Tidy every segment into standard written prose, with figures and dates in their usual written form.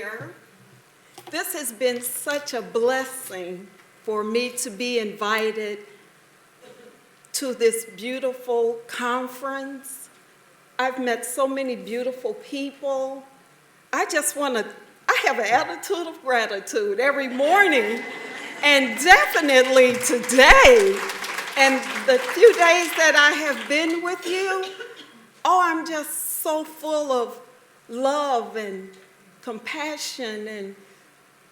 here. This has been such a blessing for me to be invited to this beautiful conference. I've met so many beautiful people. I have an attitude of gratitude every morning, and definitely today. And the few days that I have been with you, I'm just so full of love and compassion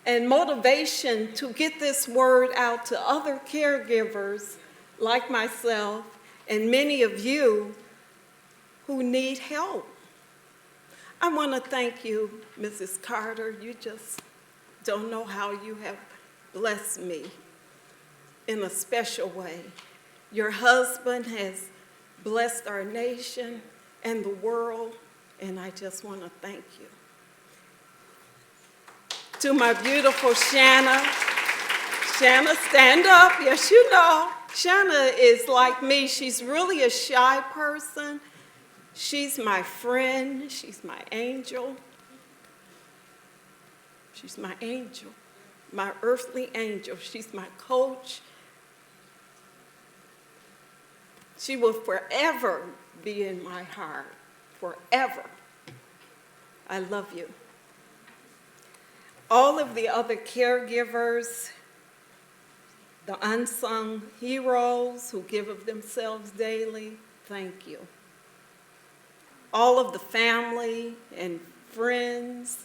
and motivation to get this word out to other caregivers like myself and many of you who need help. I want to thank you, Mrs. Carter. You just don't know how you have blessed me in a special way. Your husband has blessed our nation and the world, and I just want to thank you. To my beautiful Shanna. Shanna, stand up. Yes, you know. Shanna is like me. She's really a shy person. She's my friend. She's my angel. She's my angel, my earthly angel. She's my coach. She will forever be in my heart, forever. I love you. All of the other caregivers, the unsung heroes who give of themselves daily, thank you. All of the family and friends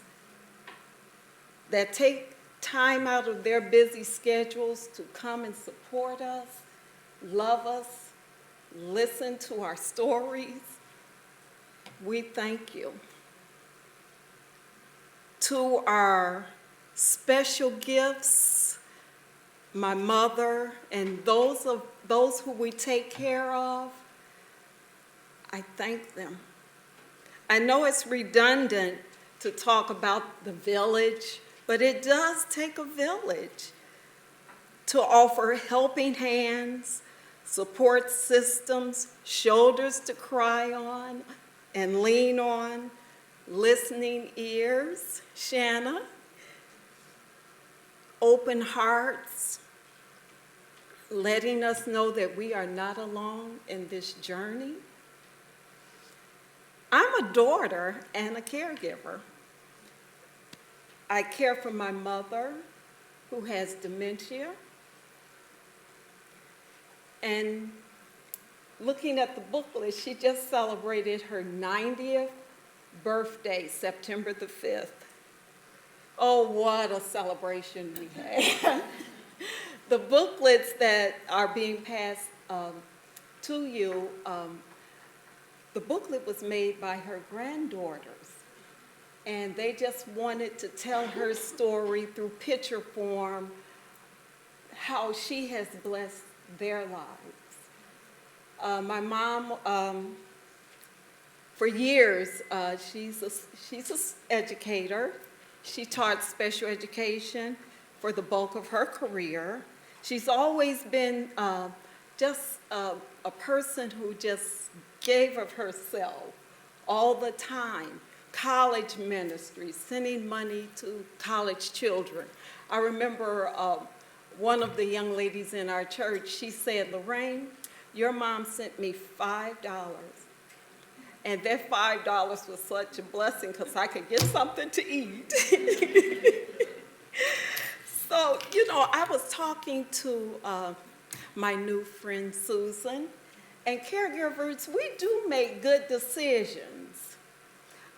that take time out of their busy schedules to come and support us, love us, listen to our stories, we thank you. To our special gifts, my mother and those who we take care of, I thank them. I know it's redundant to talk about the village, but it does take a village to offer helping hands, support systems, shoulders to cry on and lean on, listening ears, Shanna, open hearts, letting us know that we are not alone in this journey. I'm a daughter and a caregiver. I care for my mother, who has dementia. And looking at the booklet, she just celebrated her 90th birthday, September the 5th. Oh, what a celebration we had. The booklets that are being passed to you, the booklet was made by her granddaughters, and they just wanted to tell her story through picture form, how she has blessed their lives. My mom, for years, she's an educator. She taught special education for the bulk of her career. She's always been just a person who just gave of herself all the time. College ministry, sending money to college children. I remember one of the young ladies in our church, she said, "Lorraine, your mom sent me $5. And that $5 was such a blessing because I could get something to eat." So, I was talking to my new friend Susan, and caregivers, we do make good decisions.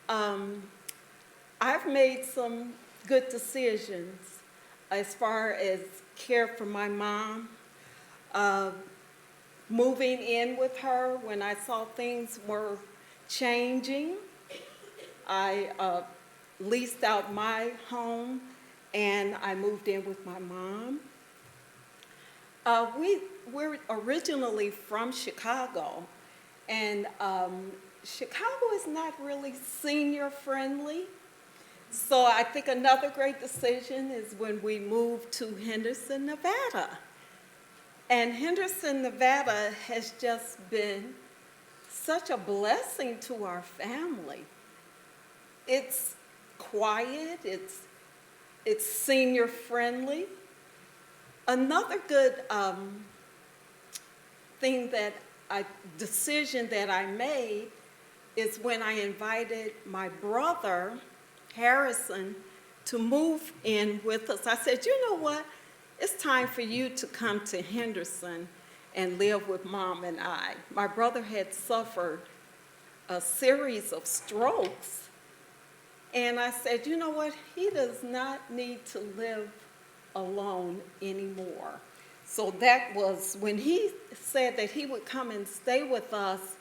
I've made some good decisions as far as care for my mom, moving in with her when I saw things were changing. I leased out my home and I moved in with my mom. We're originally from Chicago, and Chicago is not really senior friendly. So I think another great decision is when we moved to Henderson, Nevada. And Henderson, Nevada has just been such a blessing to our family. It's quiet, it's senior friendly. Another good decision that I made is when I invited my brother, Harrison, to move in with us. I said, you know what? It's time for you to come to Henderson and live with Mom and I. My brother had suffered a series of strokes, and I said, you know what? He does not need to live alone anymore. So that was, when he said that he would come and stay with us,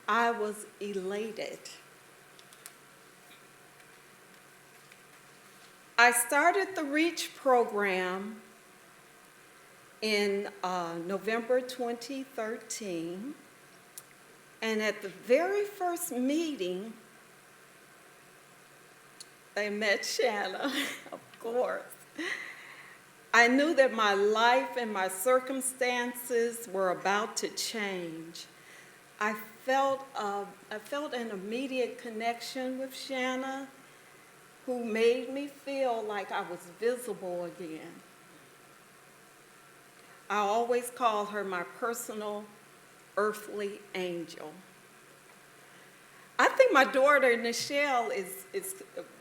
I was elated. I started the REACH program in November 2013, and at the very first meeting, I met Shanna, of course. I knew that my life and my circumstances were about to change. I felt an immediate connection with Shanna, who made me feel like I was visible again. I always call her my personal earthly angel. I think my daughter, Nichelle,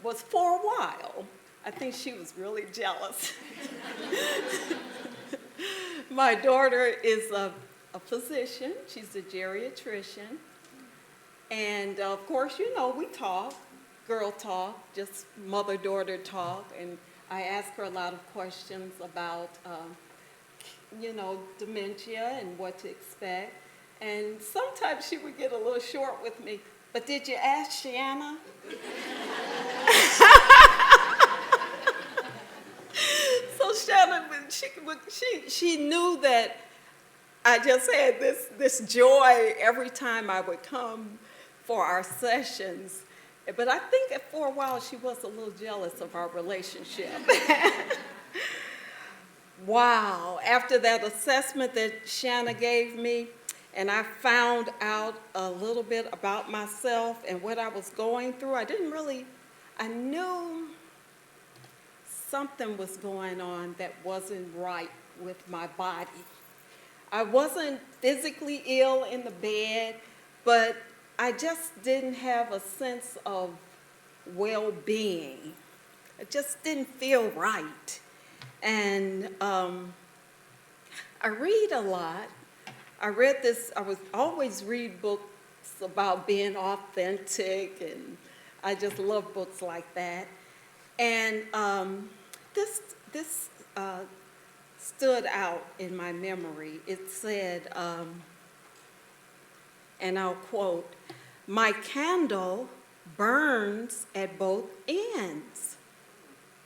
was for a while. I think she was really jealous. My daughter is a physician. She's a geriatrician. And of course, you know, we talk, girl talk, just mother-daughter talk. And I ask her a lot of questions about, you know, dementia and what to expect. And sometimes she would get a little short with me. But did you ask Shanna? So Shanna, she knew that I just had this joy every time I would come for our sessions. But I think for a while she was a little jealous of our relationship. Wow, after that assessment that Shanna gave me, and I found out a little bit about myself and what I was going through, I knew something was going on that wasn't right with my body. I wasn't physically ill in the bed, but I just didn't have a sense of well-being. It just didn't feel right. And I read a lot. I would always read books about being authentic, and I just love books like that. And this stood out in my memory. It said, and I'll quote, "My candle burns at both ends.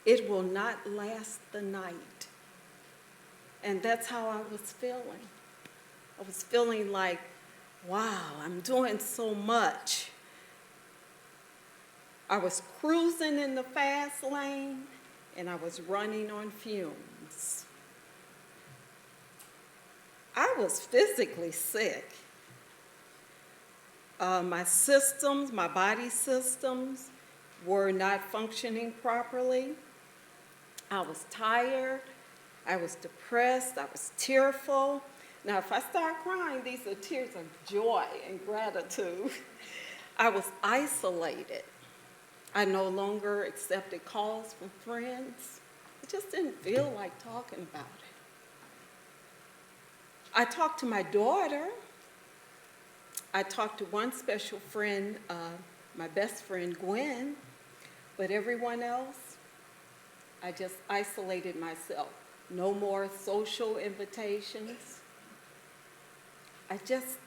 It will not last the night." And that's how I was feeling. I was feeling like, wow, I'm doing so much. I was cruising in the fast lane, and I was running on fumes. I was physically sick. My body systems were not functioning properly. I was tired. I was depressed. I was tearful. Now, if I start crying, these are tears of joy and gratitude. I was isolated. I no longer accepted calls from friends. I just didn't feel like talking about it. I talked to my daughter. I talked to one special friend, my best friend, Gwen, but everyone else, I just isolated myself. No more social invitations. I just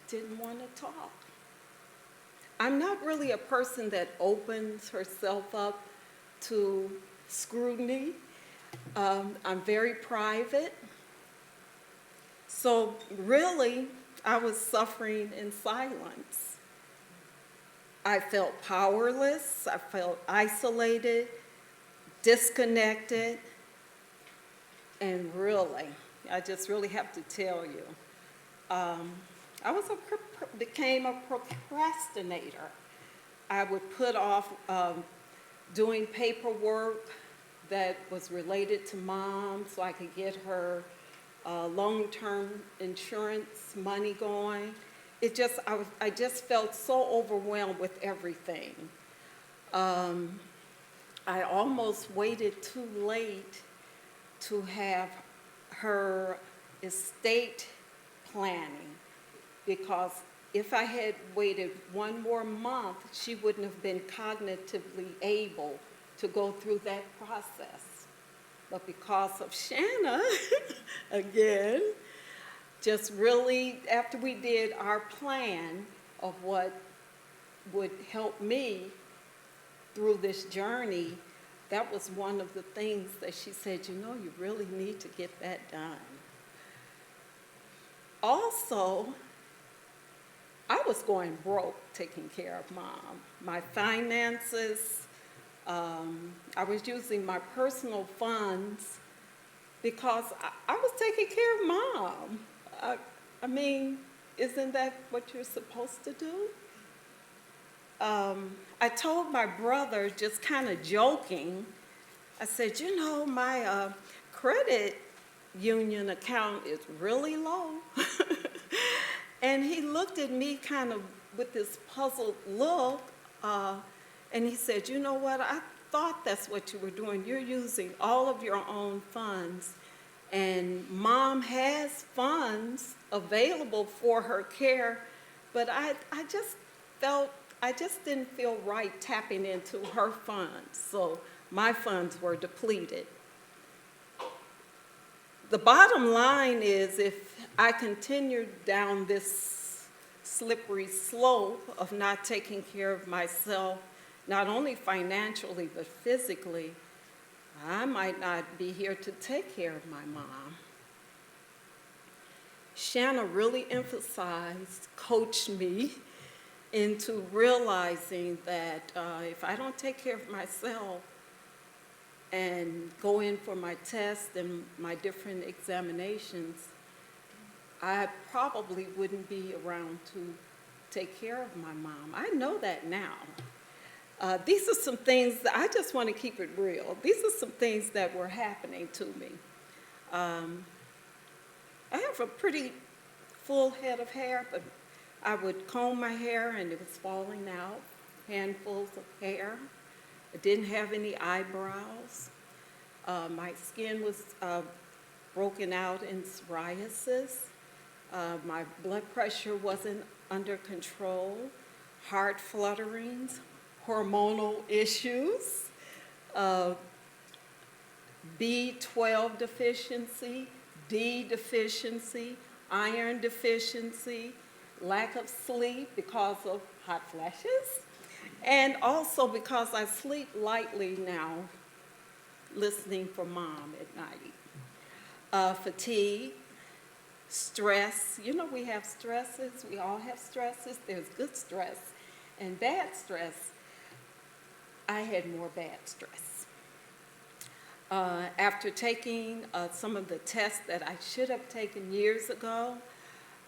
didn't want to talk. I'm not really a person that opens herself up to scrutiny. I'm very private. So really, I was suffering in silence. I felt powerless. I felt isolated, disconnected, and really, I just really have to tell you, became a procrastinator. I would put off doing paperwork that was related to Mom so I could get her long-term insurance money going. I just felt so overwhelmed with everything. I almost waited too late to have her estate planning, because if I had waited one more month, she wouldn't have been cognitively able to go through that process. But because of Shanna, again, just really, after we did our plan of what would help me through this journey, that was one of the things that she said, you really need to get that done. Also, I was going broke taking care of Mom. My finances, I was using my personal funds because I was taking care of Mom. I mean, isn't that what you're supposed to do? I told my brother, just kind of joking, I said, my credit union account is really low. And he looked at me kind of with this puzzled look, and he said, you know what, I thought that's what you were doing. You're using all of your own funds, and Mom has funds available for her care, but I just didn't feel right tapping into her funds, so my funds were depleted. The bottom line is, if I continued down this slippery slope of not taking care of myself, not only financially but physically, I might not be here to take care of my mom. Shanna really emphasized, coached me into realizing that if I don't take care of myself and go in for my tests and my different examinations, I probably wouldn't be around to take care of my mom. I know that now. These are some things that I just want to keep it real. These are some things that were happening to me. I have a pretty full head of hair, but I would comb my hair and it was falling out, handfuls of hair. I didn't have any eyebrows. My skin was broken out in psoriasis. My blood pressure wasn't under control. Heart flutterings, hormonal issues, B12 deficiency, D deficiency, iron deficiency, lack of sleep because of hot flashes, and also because I sleep lightly now, listening for Mom at night. Fatigue, stress. We have stresses. We all have stresses. There's good stress and bad stress. I had more bad stress. After taking some of the tests that I should have taken years ago,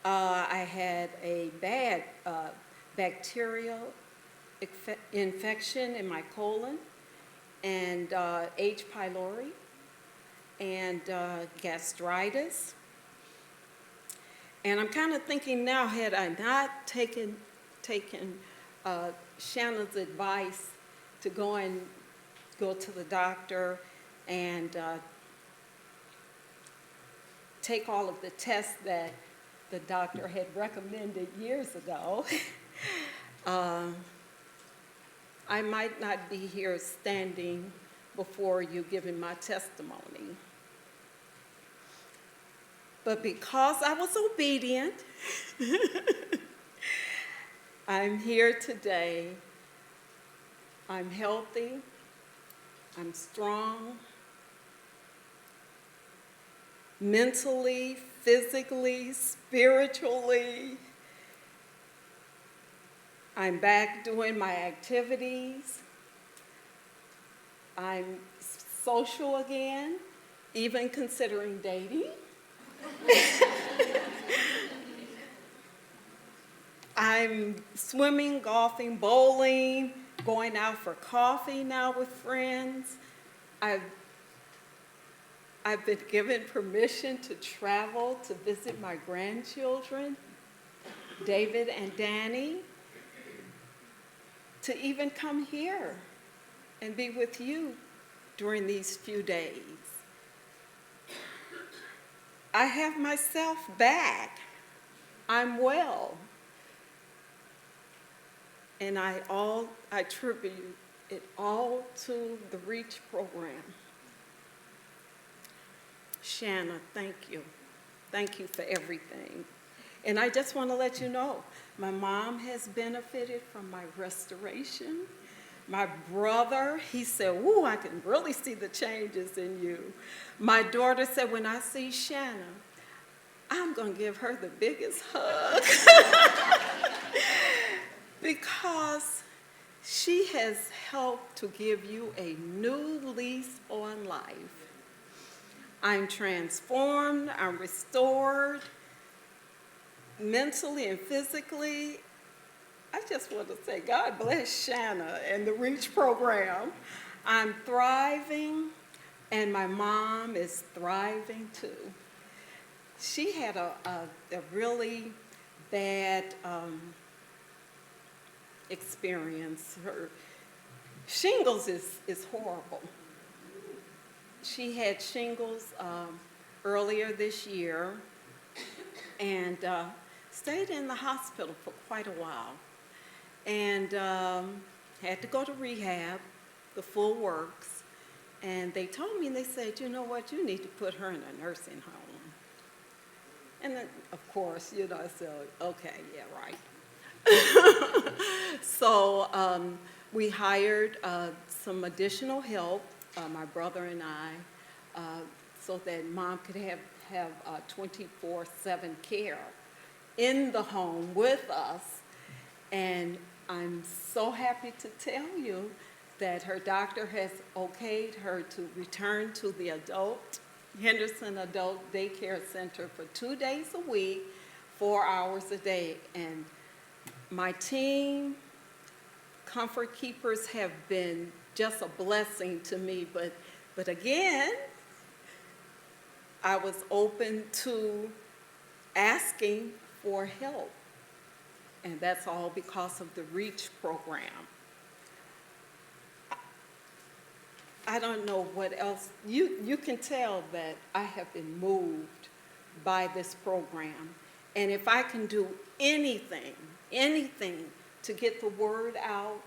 I had a bad bacterial infection in my colon, and H. pylori, and gastritis. And I'm kind of thinking now, had I not taken Shanna's advice to go to the doctor and take all of the tests that the doctor had recommended years ago, I might not be here standing before you giving my testimony. But because I was obedient, I'm here today. I'm healthy, I'm strong, mentally, physically, spiritually. I'm back doing my activities. I'm social again, even considering dating. I'm swimming, golfing, bowling, going out for coffee now with friends. I've been given permission to travel to visit my grandchildren, David and Danny, to even come here and be with you during these few days. I have myself back. I'm well. And I attribute it all to the REACH program. Shanna, thank you. Thank you for everything. And I just want to let you know, my mom has benefited from my restoration. My brother, he said, "Ooh, I can really see the changes in you." My daughter said, "When I see Shanna, I'm going to give her the biggest hug." Because she has helped to give you a new lease on life. I'm transformed, I'm restored, mentally and physically. I just want to say, God bless Shanna and the REACH program. I'm thriving, and my mom is thriving too. She had a really bad experience. Her shingles is horrible. She had shingles earlier this year and stayed in the hospital for quite a while, and had to go to rehab, the full works. And they told me, and they said, "You know what, you need to put her in a nursing home." And then, of course, I said, okay, yeah, right. So we hired some additional help, my brother and I, so that Mom could have 24/7 care in the home with us. And I'm so happy to tell you that her doctor has okayed her to return to the Henderson Adult Daycare Center for 2 days a week, 4 hours a day. And my team, Comfort Keepers, have been just a blessing to me. But again, I was open to asking for help. And that's all because of the REACH program. I don't know what else. You can tell that I have been moved by this program. And if I can do anything to get the word out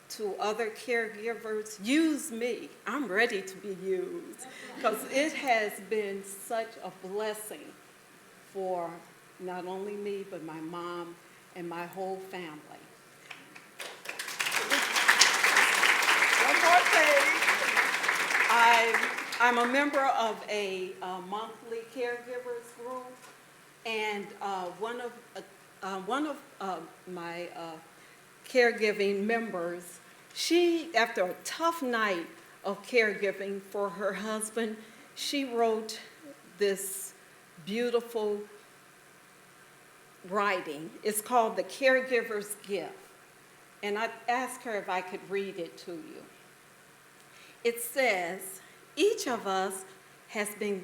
to other caregivers, use me. I'm ready to be used. Because it has been such a blessing for not only me, but my mom and my whole family. One more thing. I'm a member of a monthly caregivers group, and one of my caregiving members, she, after a tough night of caregiving for her husband, she wrote this beautiful writing. It's called The Caregiver's Gift, and I asked her if I could read it to you. It says, each of us has been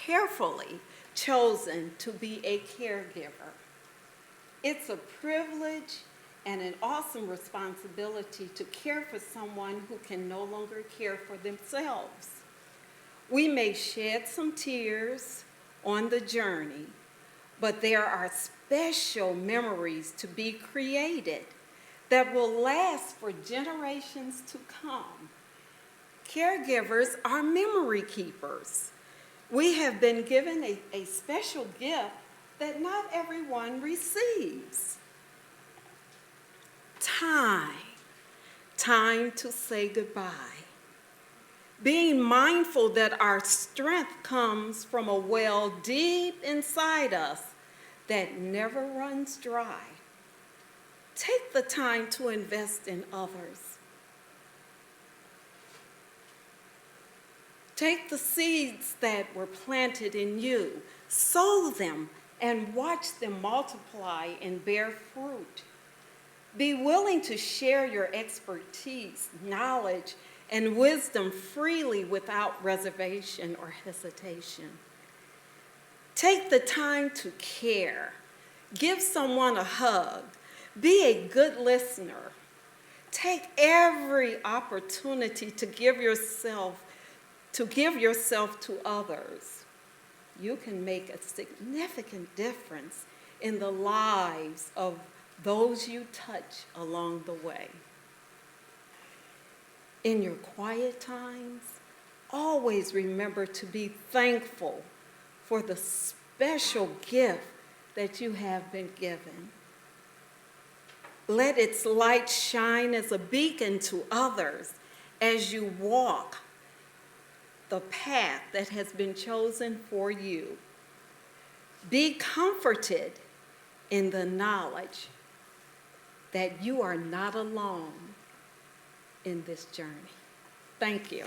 carefully chosen to be a caregiver. It's a privilege and an awesome responsibility to care for someone who can no longer care for themselves. We may shed some tears on the journey, but there are special memories to be created that will last for generations to come. Caregivers are memory keepers. We have been given a special gift that not everyone receives. Time to say goodbye. Being mindful that our strength comes from a well deep inside us that never runs dry. Take the time to invest in others. Take the seeds that were planted in you, sow them, and watch them multiply and bear fruit. Be willing to share your expertise, knowledge, and wisdom freely without reservation or hesitation. Take the time to care. Give someone a hug. Be a good listener. Take every opportunity to give yourself to others. You can make a significant difference in the lives of those you touch along the way. In your quiet times, always remember to be thankful for the special gift that you have been given. Let its light shine as a beacon to others as you walk the path that has been chosen for you. Be comforted in the knowledge that you are not alone in this journey. Thank you.